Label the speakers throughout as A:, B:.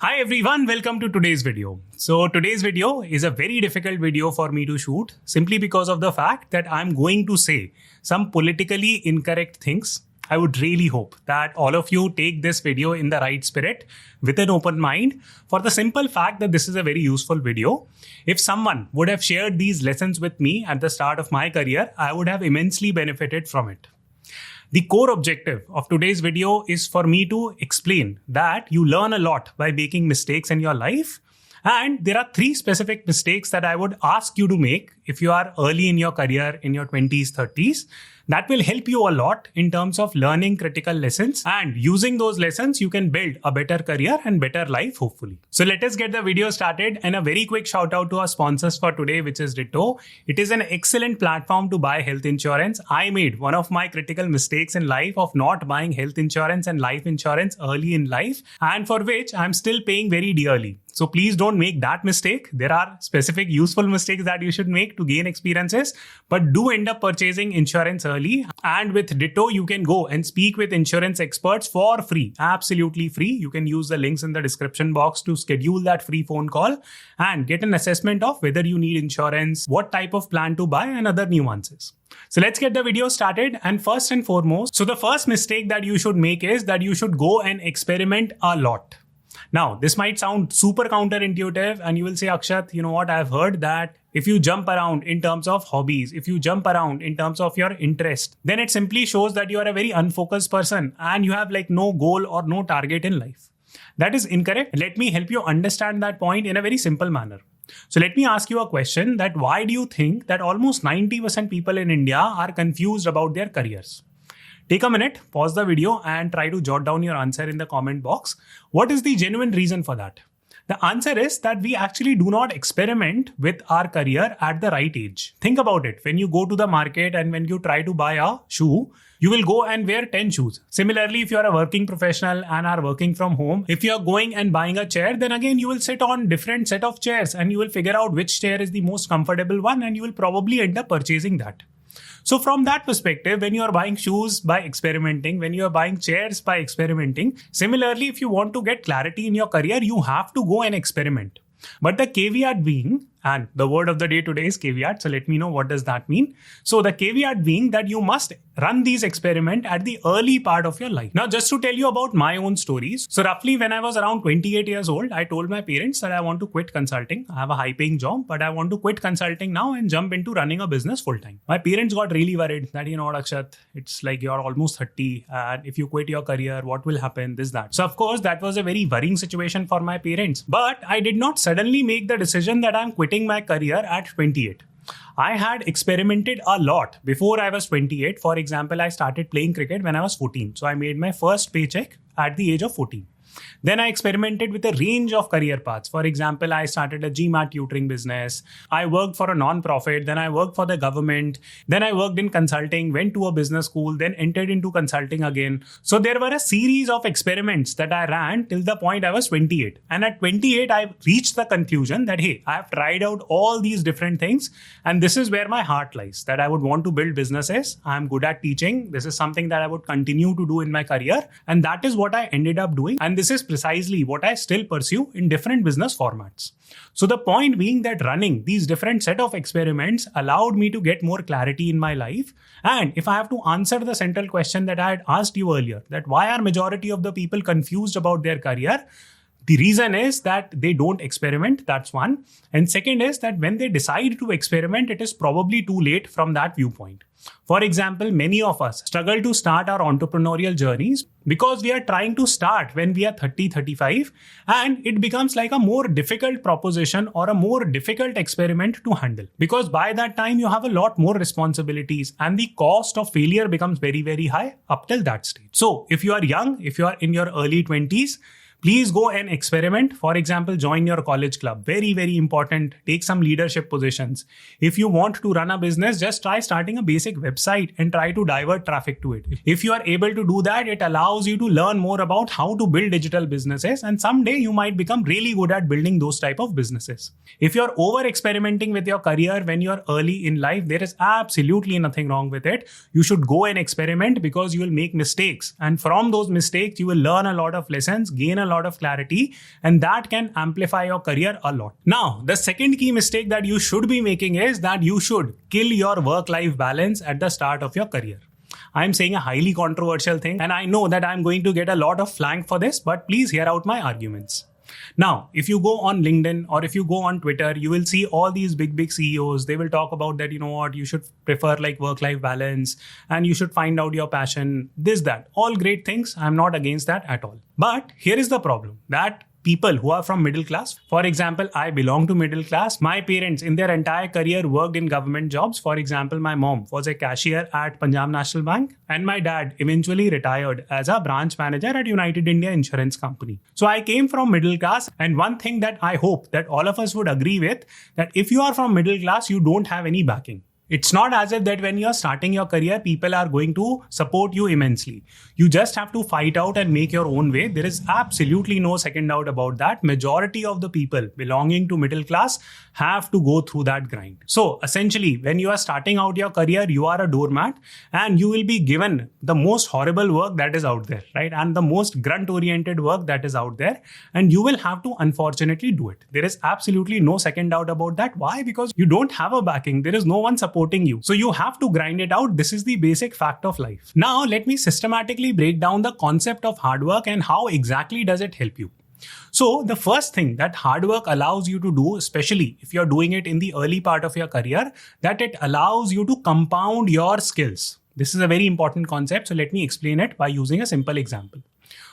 A: Hi everyone, welcome to today's video. So today's video is a very difficult video for me to shoot simply because of the fact that I'm going to say some politically incorrect things. I would really hope that all of you take this video in the right spirit with an open mind for the simple fact that this is a very useful video. If someone would have shared these lessons with me at the start of my career, I would have immensely benefited from it. The core objective of today's video is for me to explain that you learn a lot by making mistakes in your life. And there are 3 specific mistakes that I would ask you to make if you are early in your career, in your 20s, 30s. That will help you a lot in terms of learning critical lessons, and using those lessons, you can build a better career and better life, hopefully. So let us get the video started, and a very quick shout out to our sponsors for today, which is Ditto. It is an excellent platform to buy health insurance. I made one of my critical mistakes in life of not buying health insurance and life insurance early in life, and for which I'm still paying very dearly. So please don't make that mistake. There are specific useful mistakes that you should make to gain experiences, but do end up purchasing insurance early. And with Ditto, you can go and speak with insurance experts for free, absolutely free. You can use the links in the description box to schedule that free phone call and get an assessment of whether you need insurance, what type of plan to buy, and other nuances. So let's get the video started. And first and foremost, so the first mistake that you should make is that you should go and experiment a lot. Now, this might sound super counterintuitive and you will say, Akshat, you know what? I've heard that if you jump around in terms of hobbies, if you jump around in terms of your interest, then it simply shows that you are a very unfocused person and you have like no goal or no target in life. That is incorrect. Let me help you understand that point in a very simple manner. So let me ask you a question that why do you think that almost 90% people in India are confused about their careers? Take a minute, pause the video and try to jot down your answer in the comment box. What is the genuine reason for that? The answer is that we actually do not experiment with our career at the right age. Think about it. When you go to the market and when you try to buy a shoe, you will go and wear 10 shoes. Similarly, if you are a working professional and are working from home, if you are going and buying a chair, then again, you will sit on different set of chairs and you will figure out which chair is the most comfortable one and you will probably end up purchasing that. So from that perspective, when you are buying shoes by experimenting, when you are buying chairs by experimenting, similarly, if you want to get clarity in your career, you have to go and experiment. But the caveat being, and the word of the day today is caveat, so let me know what does that mean. So the caveat being that you must run these experiments at the early part of your life. Now, just to tell you about my own stories. So roughly when I was around 28 years old, I told my parents that I want to quit consulting. I have a high paying job, but I want to quit consulting now and jump into running a business full time. My parents got really worried that, you know what, Akshat, it's like you're almost 30 and if you quit your career, what will happen? This, that. So of course, that was a very worrying situation for my parents. But I did not suddenly make the decision that I'm quitting my career at 28. I had experimented a lot before I was 28. For example, I started playing cricket when I was 14. So I made my first paycheck at the age of 14. Then I experimented with a range of career paths. For example, I started a GMAT tutoring business. I worked for a non-profit. Then I worked for the government. Then I worked in consulting, went to a business school, then entered into consulting again. So there were a series of experiments that I ran till the point I was 28. And at 28, I reached the conclusion that, hey, I have tried out all these different things. And this is where my heart lies, that I would want to build businesses. I'm good at teaching. This is something that I would continue to do in my career. And that is what I ended up doing. And this is precisely what I still pursue in different business formats. So the point being that running these different set of experiments allowed me to get more clarity in my life. And if I have to answer the central question that I had asked you earlier, that why are majority of the people confused about their career? The reason is that they don't experiment. That's one. And second is that when they decide to experiment, it is probably too late from that viewpoint. For example, many of us struggle to start our entrepreneurial journeys because we are trying to start when we are 30, 35, and it becomes like a more difficult proposition or a more difficult experiment to handle. Because by that time, you have a lot more responsibilities and the cost of failure becomes very, very high up till that stage. So if you are young, if you are in your early 20s, please go and experiment. For example, join your college club. Very, very important. Take some leadership positions. If you want to run a business, just try starting a basic website and try to divert traffic to it. If you are able to do that, it allows you to learn more about how to build digital businesses. And someday you might become really good at building those type of businesses. If you're over experimenting with your career when you're early in life, there is absolutely nothing wrong with it. You should go and experiment because you will make mistakes. And from those mistakes, you will learn a lot of lessons, gain a a lot of clarity, and that can amplify your career a lot. Now, the second key mistake that you should be making is that you should kill your work-life balance at the start of your career. I'm saying a highly controversial thing, and I know that I'm going to get a lot of flank for this, but please hear out my arguments. Now, if you go on LinkedIn or if you go on Twitter, you will see all these big CEOs. They will talk about that, you should prefer like work-life balance and you should find out your passion, this, that. All great things. I'm not against that at all. But here is the problem, that people who are from middle class, for example, I belong to middle class. My parents in their entire career worked in government jobs. For example, my mom was a cashier at Punjab National Bank and my dad eventually retired as a branch manager at United India Insurance Company. So I came from middle class, and one thing that I hope that all of us would agree with, that if you are from middle class, you don't have any backing. It's not as if that when you're starting your career, people are going to support you immensely. You just have to fight out and make your own way. There is absolutely no second doubt about that. Majority of the people belonging to middle class have to go through that grind. So essentially, when you are starting out your career, you are a doormat and you will be given the most horrible work that is out there, right? And the most grunt-oriented work that is out there. And you will have to unfortunately do it. There is absolutely no second doubt about that. Why? Because you don't have a backing. There is no one supporting you. So you have to grind it out. This is the basic fact of life. Now, let me systematically break down the concept of hard work and how exactly does it help you. So the first thing that hard work allows you to do, especially if you're doing it in the early part of your career, that it allows you to compound your skills. This is a very important concept. So let me explain it by using a simple example.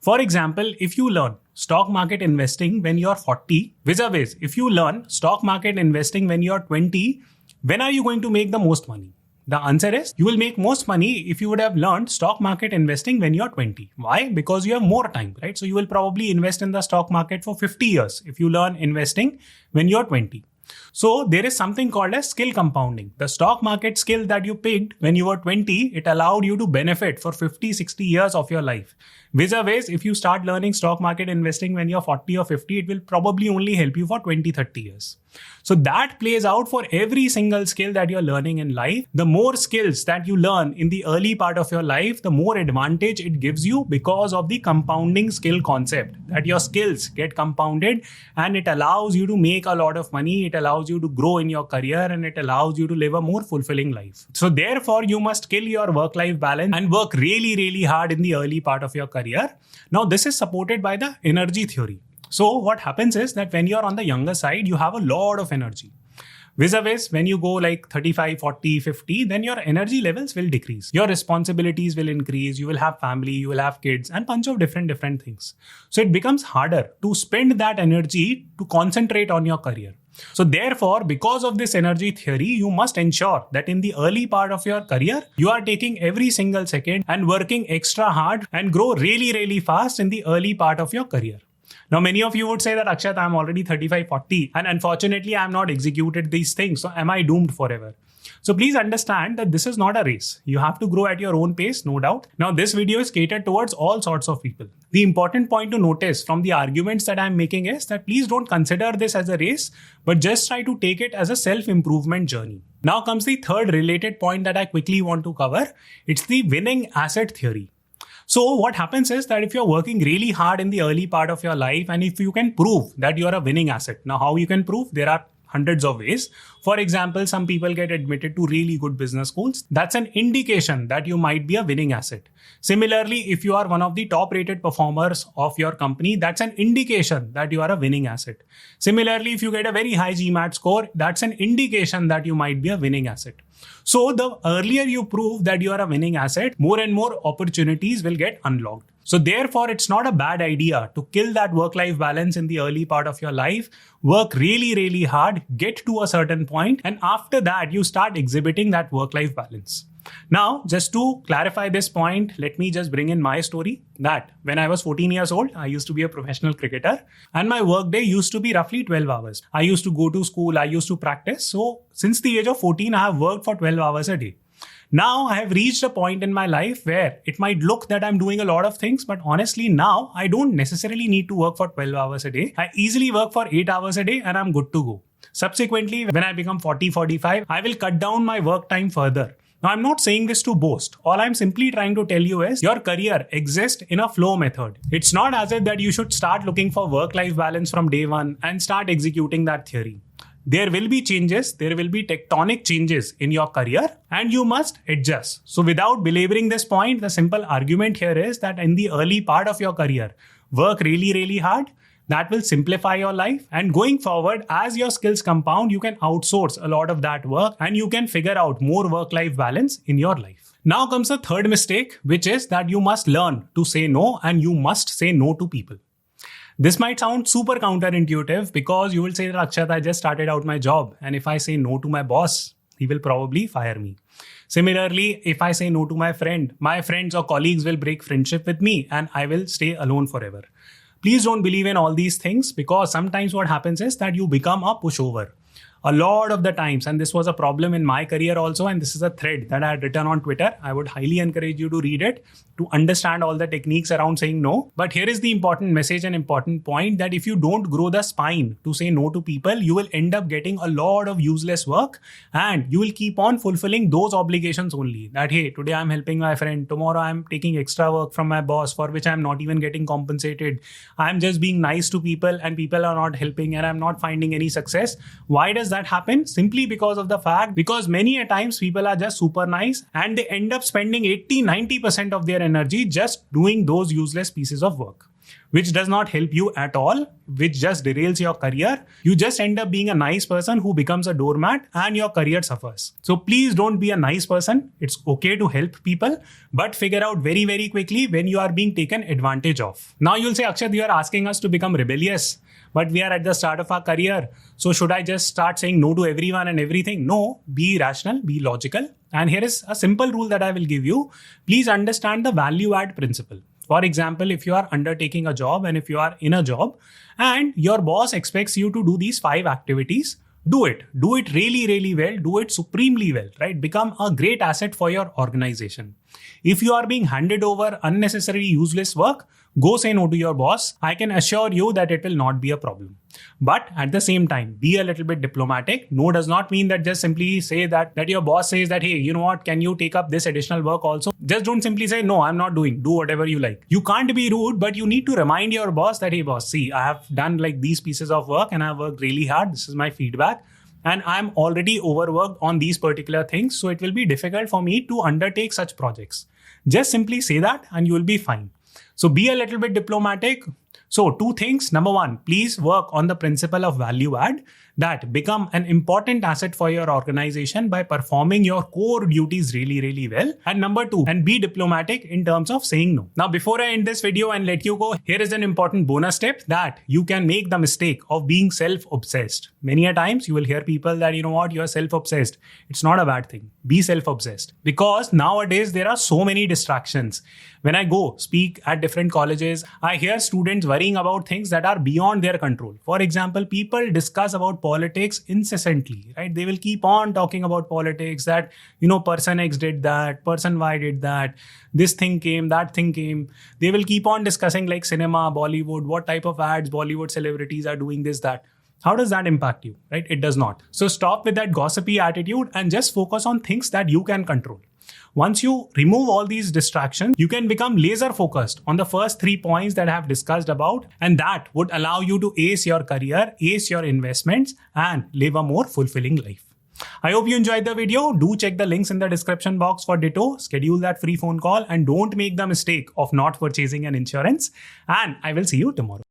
A: For example, if you learn stock market investing when you're 40, vis-a-vis, if you learn stock market investing when you're 20, when are you going to make the most money? The answer is you will make most money if you would have learned stock market investing when you're 20. Why? Because you have more time, right? So you will probably invest in the stock market for 50 years if you learn investing when you're 20. So there is something called as skill compounding. The stock market skill that you picked when you were 20, it allowed you to benefit for 50, 60 years of your life. Vis-a-vis, if you start learning stock market investing when you're 40 or 50, it will probably only help you for 20, 30 years. So that plays out for every single skill that you're learning in life. The more skills that you learn in the early part of your life, the more advantage it gives you because of the compounding skill concept, that your skills get compounded and it allows you to make a lot of money. It allows you to grow in your career and it allows you to live a more fulfilling life. So therefore, you must kill your work-life balance and work really, really hard in the early part of your career. Now, this is supported by the energy theory. So what happens is that when you're on the younger side, you have a lot of energy. Vis-a-vis, when you go like 35, 40, 50, then your energy levels will decrease. Your responsibilities will increase. You will have family, you will have kids and bunch of different things. So it becomes harder to spend that energy to concentrate on your career. So therefore, because of this energy theory, you must ensure that in the early part of your career, you are taking every single second and working extra hard and grow really, really fast in the early part of your career. Now, many of you would say that, Akshat, I'm already 35, 40 and unfortunately, I'm not executed these things. So am I doomed forever? So please understand that this is not a race. You have to grow at your own pace, no doubt. Now, this video is catered towards all sorts of people. The important point to notice from the arguments that I'm making is that please don't consider this as a race, but just try to take it as a self-improvement journey. Now comes the third related point that I quickly want to cover. It's the winning asset theory. So what happens is that if you're working really hard in the early part of your life and if you can prove that you're a winning asset. Now, how you can prove? There are hundreds of ways. For example, some people get admitted to really good business schools. That's an indication that you might be a winning asset. Similarly, if you are one of the top rated performers of your company, that's an indication that you are a winning asset. Similarly, if you get a very high GMAT score, that's an indication that you might be a winning asset. So the earlier you prove that you are a winning asset, more and more opportunities will get unlocked. So therefore, it's not a bad idea to kill that work-life balance in the early part of your life, work really, really hard, get to a certain point, and after that, you start exhibiting that work-life balance. Now, just to clarify this point, let me just bring in my story that when I was 14 years old, I used to be a professional cricketer and my work day used to be roughly 12 hours. I used to go to school, I used to practice. So since the age of 14, I have worked for 12 hours a day. Now I have reached a point in my life where it might look that I'm doing a lot of things, but honestly now I don't necessarily need to work for 12 hours a day. I easily work for 8 hours a day and I'm good to go. Subsequently, when I become 40, 45, I will cut down my work time further. Now, I'm not saying this to boast. All I'm simply trying to tell you is your career exists in a flow method. It's not as if that you should start looking for work-life balance from day one and start executing that theory. There will be changes, there will be tectonic changes in your career, and you must adjust. So without belaboring this point, the simple argument here is that in the early part of your career, work really, really hard. That will simplify your life. And going forward, as your skills compound, you can outsource a lot of that work and you can figure out more work-life balance in your life. Now comes the third mistake, which is that you must learn to say no and you must say no to people. This might sound super counterintuitive because you will say that Akshat, I just started out my job, and if I say no to my boss, he will probably fire me. Similarly, if I say no to my friends or colleagues will break friendship with me and I will stay alone forever. Please don't believe in all these things, because sometimes what happens is that you become a pushover. A lot of the times, and this was a problem in my career also, and this is a thread that I had written on Twitter. I would highly encourage you to read it to understand all the techniques around saying no. But here is the important message and important point, that if you don't grow the spine to say no to people, you will end up getting a lot of useless work and you will keep on fulfilling those obligations only. That, hey, today I'm helping my friend, tomorrow I'm taking extra work from my boss for which I'm not even getting compensated. I'm just being nice to people and people are not helping and I'm not finding any success. Why does that happen? Simply because of the fact, because many a times people are just super nice and they end up spending 80-90% of their energy just doing those useless pieces of work, which does not help you at all, which just derails your career. You just end up being a nice person who becomes a doormat and your career suffers. So please don't be a nice person. It's okay to help people, but figure out very, very quickly when you are being taken advantage of. Now you'll say, Akshat, you are asking us to become rebellious, but we are at the start of our career. So should I just start saying no to everyone and everything? No, be rational, be logical. And here is a simple rule that I will give you. Please understand the value add principle. For example, if you are undertaking a job and if you are in a job and your boss expects you to do these 5 activities, do it. Do it really, really well. Do it supremely well, right? Become a great asset for your organization. If you are being handed over unnecessary useless work, go say no to your boss. I can assure you that it will not be a problem. But at the same time, be a little bit diplomatic. No does not mean that just simply say that your boss says that, hey, you know what, can you take up this additional work also? Just don't simply say, no, I'm not doing. Do whatever you like. You can't be rude, but you need to remind your boss that, hey boss, see, I have done like these pieces of work and I've worked really hard. This is my feedback. And I'm already overworked on these particular things. So it will be difficult for me to undertake such projects. Just simply say that and you will be fine. So be a little bit diplomatic. So 2 things. Number 1, please work on the principle of value add, that become an important asset for your organization by performing your core duties really, really well. And number 2, and be diplomatic in terms of saying no. Now, before I end this video and let you go, here is an important bonus tip, that you can make the mistake of being self-obsessed. Many a times you will hear people that, you know what, you are self-obsessed. It's not a bad thing. Be self-obsessed, because nowadays there are so many distractions. When I go speak at different colleges, I hear students worrying about things that are beyond their control. For example, people discuss about politics incessantly, right? They will keep on talking about politics, that, you know, person X did that, person Y did that, this thing came, that thing came. They will keep on discussing like cinema, Bollywood, what type of ads Bollywood celebrities are doing, this, that. How does that impact you, right? It does not. So stop with that gossipy attitude and just focus on things that you can control. Once you remove all these distractions, you can become laser focused on the first 3 points that I have discussed about, and that would allow you to ace your career, ace your investments, and live a more fulfilling life. I hope you enjoyed the video. Do check the links in the description box for ditto, schedule that free phone call, and don't make the mistake of not purchasing an insurance. And I will see you tomorrow.